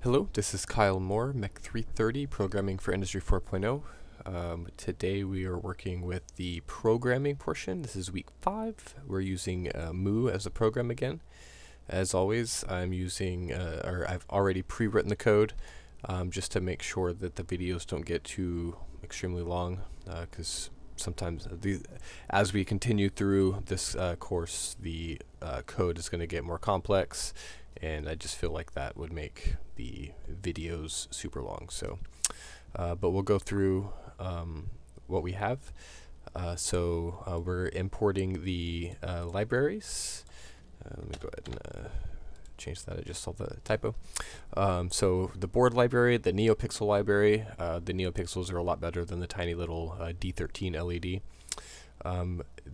Hello, this is Kyle Moore, Mech 330, Programming for Industry 4.0. Today we are working with the programming portion. This is week 5. We're using Moo as a program again. As always, I'm using, I've already pre-written the code just to make sure that the videos don't get too extremely long, because sometimes as we continue through this course, the code is going to get more complex, and I just feel like that would make the videos super long. So, but we'll go through what we have. We're importing the libraries. Let me go ahead and change that. I just saw the typo. So the board library, the NeoPixel library, the NeoPixels are a lot better than the tiny little D13 LED.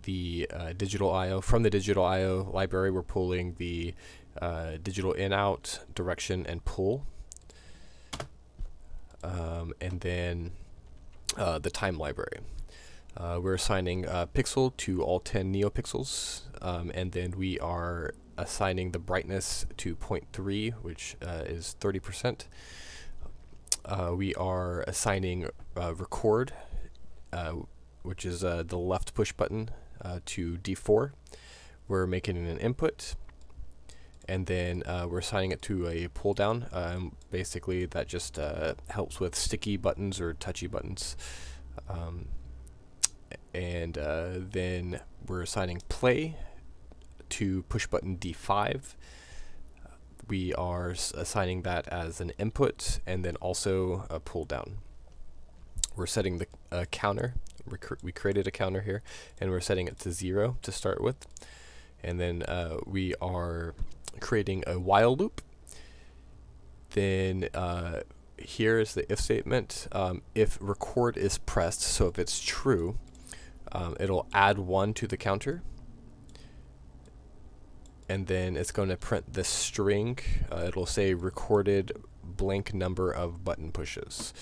The digital I/O, from the digital I/O library, we're pulling the digital in-out, direction, and pull. And then the time library. We're assigning pixel to all 10 NeoPixels, and then we are assigning the brightness to 0.3, which is 30%. We are assigning record, which is the left push button, to D4. We're making it an input, and then we're assigning it to a pull down. Basically, that just helps with sticky buttons or touchy buttons. Then we're assigning play to push button D5. We are assigning that as an input and then also a pull down. We're setting the counter. We created a counter here, and we're setting it to 0 to start with. And then we are creating a while loop. Then here is the if statement. If record is pressed, so if it's true, it'll add 1 to the counter, and then it's going to print this string. It'll say recorded blank number of button pushes,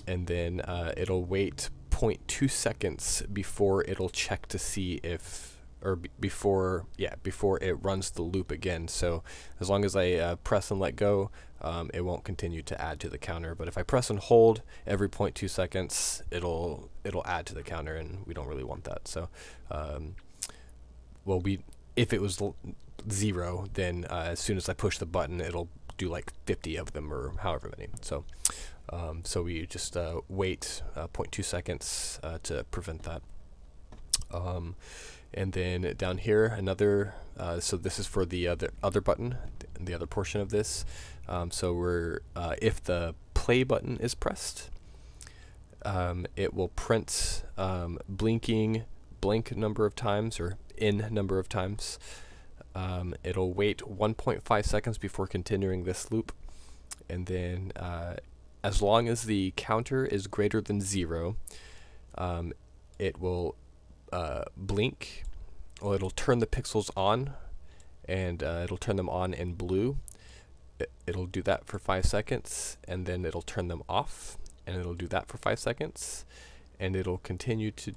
and then it'll wait 0.2 seconds before it'll check to see if, or before it runs the loop again. So as long as I press and let go, it won't continue to add to the counter. But if I press and hold every 0.2 seconds, it'll add to the counter, and we don't really want that. So, if it was 0, then as soon as I push the button, it'll do like 50 of them or however many. So, so we just wait 0.2 seconds to prevent that. And then down here, another, so this is for the other button, the other portion of this. So we're, if the play button is pressed, it will print blinking blank number of times, or in number of times. It'll wait 1.5 seconds before continuing this loop. And then as long as the counter is greater than 0, it will blink. Well, it'll turn the pixels on, and it'll turn them on in blue. It'll do that for 5 seconds, and then it'll turn them off, and it'll do that for 5 seconds, and it'll continue to,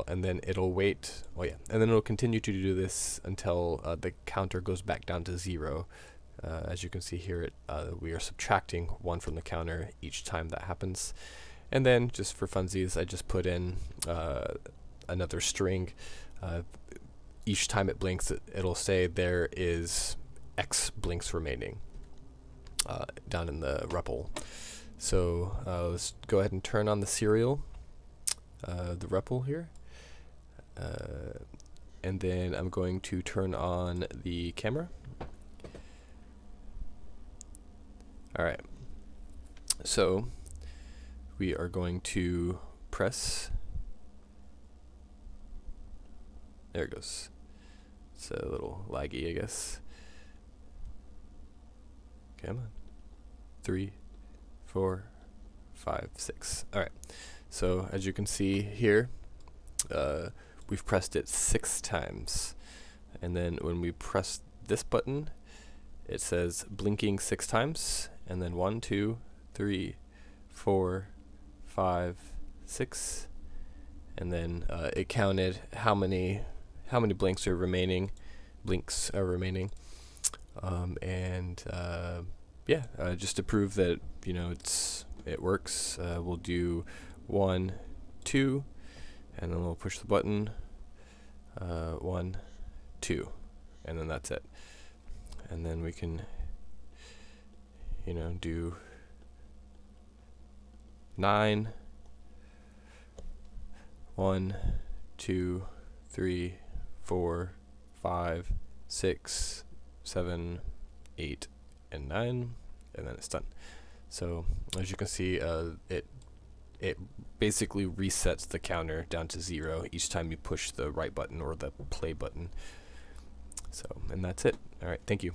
and then it'll wait, and then it'll continue to do this until the counter goes back down to 0. As you can see here, we are subtracting 1 from the counter each time that happens. And then, just for funsies, I just put in another string. Each time it blinks, it'll say there is X blinks remaining down in the REPL. So let's go ahead and turn on the serial, the REPL here. And then I'm going to turn on the camera. Alright, so we are going to press. There it goes. It's a little laggy, I guess. Come on. 3, 4, 5, 6. Alright, so as you can see here, we've pressed it 6 times. And then when we press this button, it says blinking 6 times. And then 1, 2, 3, 4, 5, 6. And then it counted how many blinks are remaining, yeah, just to prove that, it works, we'll do 1, 2, and then we'll push the button, 1, 2, and then that's it. And then we can, do 9, 1, 2, 3, 4, 5, 6, 7, 8, and 9, and then it's done. So as you can see, it basically resets the counter down to 0 each time you push the right button or the play button. So, and that's it. All right, thank you.